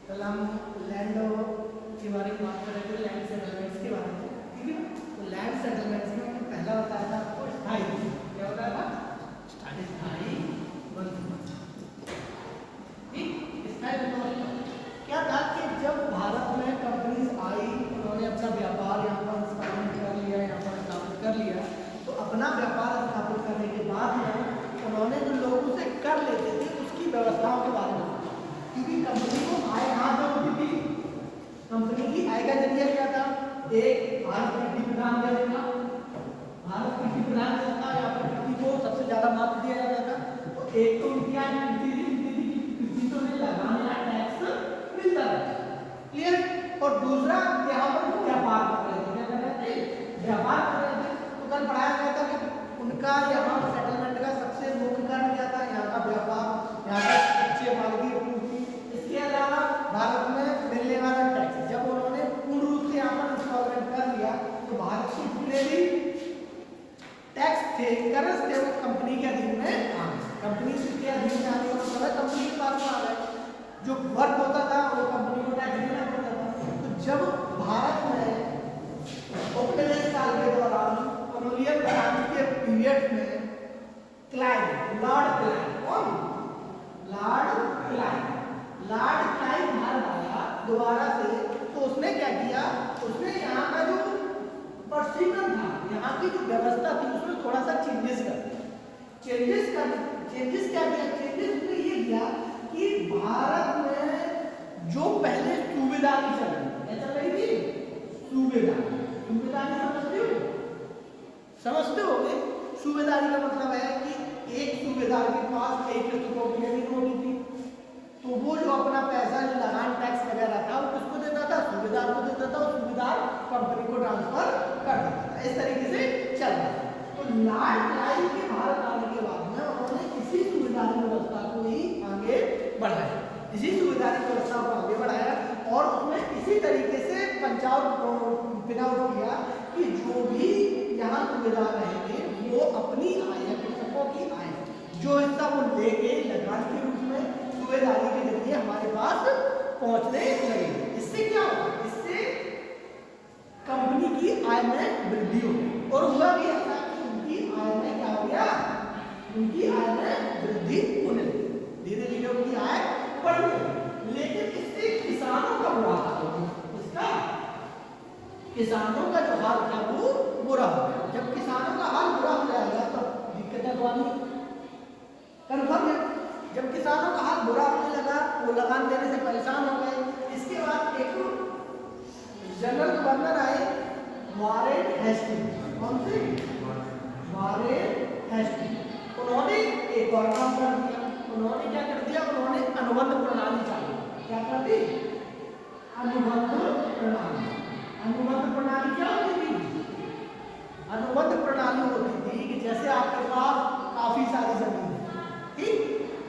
कल हम लैंड के बारे में बात कर रहे थे, लैंड सेटलमेंट्स के बारे में, ठीक है। तो लैंड सेटलमेंट्स में हमने पहला बताया था आपको स्थायी, क्या बताया था? स्थायी बंदोबस्त। ठीक, स्थायी बंदोबस्त क्या था कि जब भारत में कंपनीज आई, उन्होंने अपना व्यापार यहाँ पर स्थापित कर लिया, यहाँ पर स्थापित कर लिया, तो अपना व्यापार स्थापित करने के बाद में उन्होंने जो लोगों से कर लेते थे उसकी व्यवस्थाओं के बारे में, क्योंकि कंपनी को आय कहाँ से होती थी? कंपनी की आय का जरिया क्या था? एक भारत कृषि प्रधान देश था, भारत कृषि प्रधान देश था, यहाँ पर कृषि को सबसे ज्यादा महत्व दिया जाता था। तो एक तो उनकी आय कृषि तो नहीं लगाने टैक्स मिलता था, क्लियर। और दूसरा यहाँ पर व्यापार कर रहे थे, क्या कर रहे थे? व्यापार कर रहे थे। तो कल पढ़ाया गया था कि उनका यहाँ सेटलमेंट का सबसे मुख्य कारण क्या था? यहाँ का व्यापार, यहाँ का कच्चे माल की पूर्ति, इसके अलावा भारत में मिलने वाला टैक्स। जब उन्होंने पूर्ण रूप से यहाँ पर इंस्टॉलमेंट कर लिया तो भारत के जितने भी टैक्स थे, करस थे, वो कंपनी के अधीन में आ गए। कंपनी के अधीन में आने का मतलब कंपनी के पास में आ गए। जो वर्क होता था वो कंपनी को टैक्स देना पड़ता था। तो जब भारत में उपनिवेश काल के दौरान कॉलोनियल क्रांति के पीरियड में लॉर्ड क्लाइव भारत आया दोबारा से, तो उसने क्या किया? उसने यहाँ का जो प्रशीलन था, यहाँ की जो व्यवस्था थी, उसमें थोड़ा सा चेंजेस कर दिया। चेंजेस क्या किया? चेंजेस उसने ये किया कि भारत में जो पहले सूबेदारी चल रही थी, क्या चल रही थी? सूबेदारी समझते होगे। सूबेदारी का मतलब है कि एक सूबेदार के पास एक प्रॉपर्टी होती थी, तो वो जो अपना पैसा जो लगान टैक्स वगैरह था वो किसको देता था? सूबेदार को देता था, और सूबेदार कंपनी को ट्रांसफर कर देता था। इस तरीके से चल रहा था। तो लॉर्ड क्लाइव के भारत आने के बाद में उन्होंने इसी सूबेदारी व्यवस्था को ही आगे बढ़ाया, इसी सूबेदारी व्यवस्था को आगे बढ़ाया, और उसमें इसी तरीके से पिन आउट किया कि जो भी यहाँ सूबेदार रहेंगे वो अपनी आय, कृषकों की आय जो हिस्सा वो लेके लगान के रूप में सूबेदारी के जरिए हमारे पास पहुंचने लगेंगे। इससे क्या होगा? इससे कंपनी की आय में वृद्धि होगी, और हुआ भी ऐसा कि उनकी आय में क्या हो गया? उनकी आय में वृद्धि होने लगी, धीरे धीरे उनकी आय बढ़ गई। लेकिन इससे किसानों का बुरा हाल हो गया। इसका किसानों का जो हाल था वो बुरा हो गया। जब किसानों का हाल बुरा हो जाएगा तो दिक्कतें तो आनी कन्फर्म है। जब किसानों का हाल बुरा होने लगा, वो लगान देने से परेशान हो गए। इसके बाद एक जनरल गवर्नर आए, वॉरेन हेस्टिंग्स। कौन से? Warren Hastings. उन्होंने एक और काम कर दिया। उन्होंने क्या कर दिया? उन्होंने अनुबंध प्रणाली चालू। क्या कर दी? अनुबंध प्रणाली। अनुबंध प्रणाली क्या होती थी? अनुबंध प्रणाली होती थी कि जैसे आपके पास काफी सारी जमीन है, ठीक,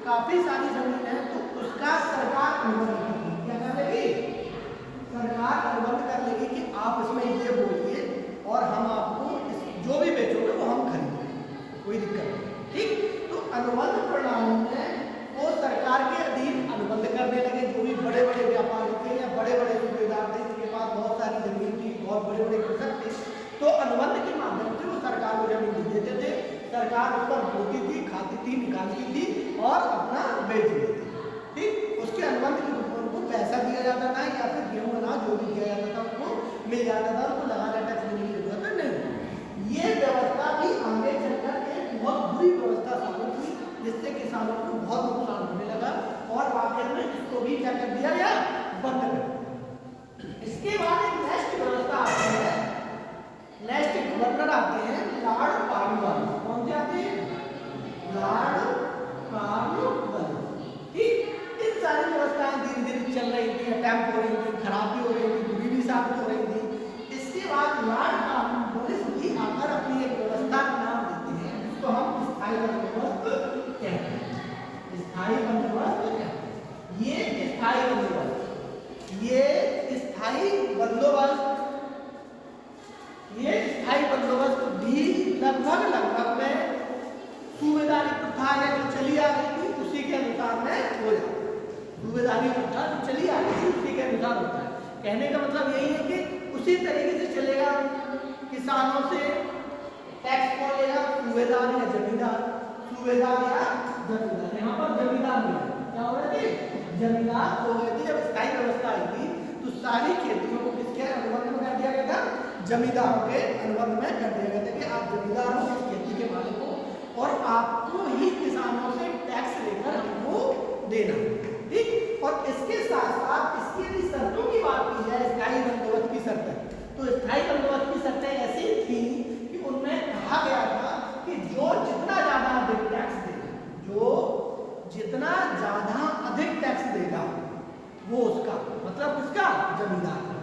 काफी सारी जमीन है, तो उसका सरकार अनुबंध करेगी। क्या कर लेगी? सरकार अनुबंध कर लेगी कि आप इसमें ये बोलिए और हम आपको जो भी बेचोगे वो हम खरीदेंगे, कोई दिक्कत नहीं, ठीक। तो अनुबंध प्रणाली में वो सरकार के अधीन अनुबंध करने लगे। जो भी बड़े बड़े व्यापारी थे या बड़े बड़े सूबेदार थे जिनके पास बहुत सारी जमीन थी, बहुत बड़े बड़े कृषक थे, तो अनुबंध के माध्यम से वो सरकार को जमीन देते थे। सरकार उस पर बोती थी, खाती थी, निकालती थी और अपना बेच देती थी, ठीक। उसके अनुबंध के रूप में उनको पैसा दिया जाता था, या फिर गेहूं अनाज जो भी दिया जाता था उनको मिल जाता था, उनको लगाना टैक्स देने की जरूरत नहीं। ये व्यवस्था भी आगे चलकर एक बहुत बुरी व्यवस्था साबित हुई, जिससे किसानों को बहुत नुकसान होने लगा, और वाकई में इसको भी क्या कर दिया गया? बंद कर दिया। इसके बाद एक नेक्स्ट व्यवस्था आती है, नेक्स्ट गवर्नर आते हैं लॉर्ड कॉर्नवालिस। कौन से आते हैं? लॉर्ड कॉर्नवालिस, ठीक। इन सारी व्यवस्थाएं धीरे धीरे चल रही थी, अटैम्प्ट हो रही थी, खराब भी हो रही थी, बुरी भी साबित हो रही थी। इसके बाद लॉर्ड कॉर्नवालिस भी आकर अपनी एक व्यवस्था का नाम देते हैं, जिसको हम स्थायी बंदोबस्त कहते हैं। स्थायी बंदोबस्त कहते हैं। ये स्थायी बंदोबस्त, ये स्थायी बंदोबस्त भी लगभग में सूबेदारी प्रथा जो चली आ रही थी उसी के अनुसार में हो जाता। सूबेदारी प्रथा जो चली आ रही थी उसी के अनुसार होता है। कहने का मतलब यही है कि उसी तरीके से चलेगा। किसानों से टैक्स कौन लेगा? सूबेदार या जमींदार, सूबेदार या जमींदार। यहाँ पर जमींदार नहीं, क्या हो रहे थे? जमींदार हो गए थे। जब स्थायी व्यवस्था आई थी तो सारी खेतियों को किसके अनुबंध में कर दिया गया था? जमींदारों के अनुबंध में कर दिया गया था कि आप जमींदार हो, इस खेती के मालिक हो और आपको ही किसानों से टैक्स लेकर हमको देना, ठीक। और इसके साथ साथ इसकी यदि शर्तों की बात की जाए, स्थायी बंदोबस्त की शर्तें, तो स्थायी बंदोबस्त की शर्तें ऐसी थी कि उनमें कहा गया था कि जो जितना ज्यादा अधिक टैक्स देगा, जो जितना ज्यादा अधिक टैक्स देगा वो उसका, मतलब किसका? जमींदार का।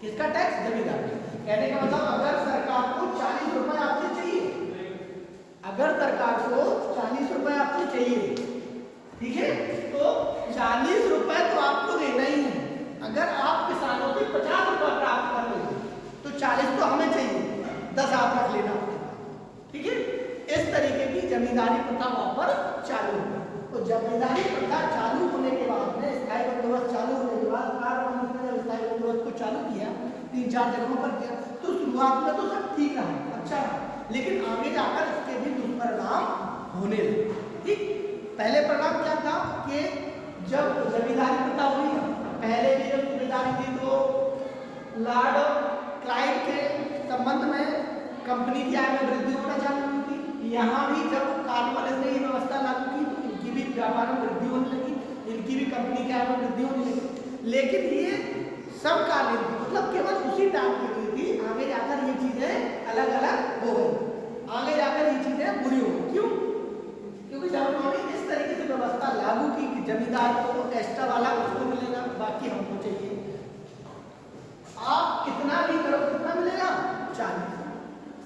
किसका टैक्स? जमींदार का। कहने का मतलब अगर सरकार को 40 रुपए आपसे चाहिए, अगर सरकार को 40 रुपए आपसे चाहिए, ठीक है, तो 40 रुपए तो आपको देना ही है। अगर आप किसानों से 50 रुपए प्राप्त कर लेंगे तो 40 तो हमें चाहिए, 10 आप रख लेना, ठीक है। इस तरीके की जमींदारी प्रथा वहां पर चालू हुई। तो जमींदारी प्रथा चालू होने के बाद में, स्थायी बंदोबस्त चालू होने के बाद कारखाने ने जब स्थायी बंदोबस्त को चालू किया, 3-4 जगहों पर किया, तो शुरुआत में तो सब ठीक रहा, अच्छा रहा, लेकिन आगे जाकर इसके भी दुष्परिणाम होने लगे, ठीक। पहले परिणाम क्या था कि जब जमींदारी प्रथा हुई, पहले भी जब जमींदारी थी तो लॉर्ड क्लाइव के संबंध में कंपनी की आय में वृद्धि होना चालू हुई थी। यहाँ भी जब कॉर्नवालिस ने ये व्यवस्था लागू की तो इनकी भी व्यापार में वृद्धि होने लगी, इनकी भी कंपनी की आय में वृद्धि होने लगी। लेकिन ये समकालीन थी, मतलब केवल उसी टाइम के लिए थी। आगे जाकर ये चीजें अलग अलग हो गई, आगे जाकर ये चीजें बुरी हो गई। क्यों? क्योंकि जब उन्होंने इस तरीके से व्यवस्था लागू की कि जमींदार को एक्स्ट्रा वाला उसको मिलेगा, बाकी हमको चाहिए, आप कितना भी करो कितना मिलेगा? 40।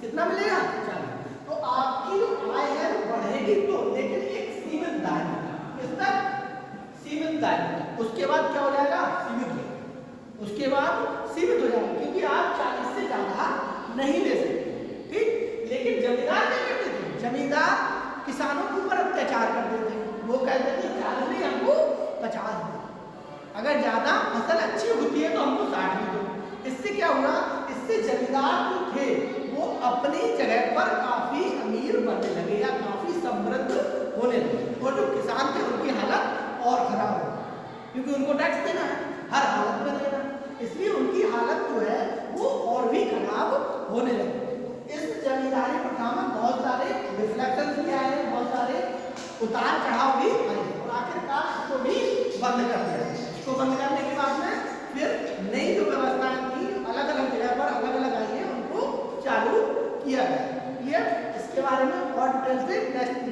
कितना मिलेगा? 40। तो आपकी जो आय है वो बढ़ेगी तो, लेकिन एक सीमित दायरे में। किस तक? सीमित दायरे में। उसके बाद क्या हो जाएगा? सीमित हो जाएगा। उसके बाद सीमित हो जाएगा, क्योंकि आप 40 से ज्यादा नहीं ले सकते, ठीक। लेकिन जमींदार क्या करते थे? जमींदार किसानों के ऊपर अत्याचार करते थे। वो कहते थे 40 नहीं, हमको 50 दो, अगर ज्यादा फसल अच्छी होती है तो हमको 60 भी दो। इससे क्या हुआ? इससे जमींदार जो थे वो अपनी जगह पर काफी अमीर बनने लगे या काफी समृद्ध होने लगे, और जो किसान थे उनकी हालत और खराब हो, क्योंकि उनको टैक्स देना है, हर हालत में देना, इसलिए उनकी हालत जो है वो और भी खराब होने लगी। इस जमींदारी प्रथा में बहुत सारे रिफ्लेक्शन भी आए, बहुत सारे उतार चढ़ाव भी आए, और आखिरकार इसको भी बंद कर दिया। इसको बंद करने के बाद में फिर नई जो व्यवस्थाएं थी अलग अलग जगह पर अलग अलग आई है, उनको चालू किया गया। ये इसके बारे में और डिटेल से नेक्स्ट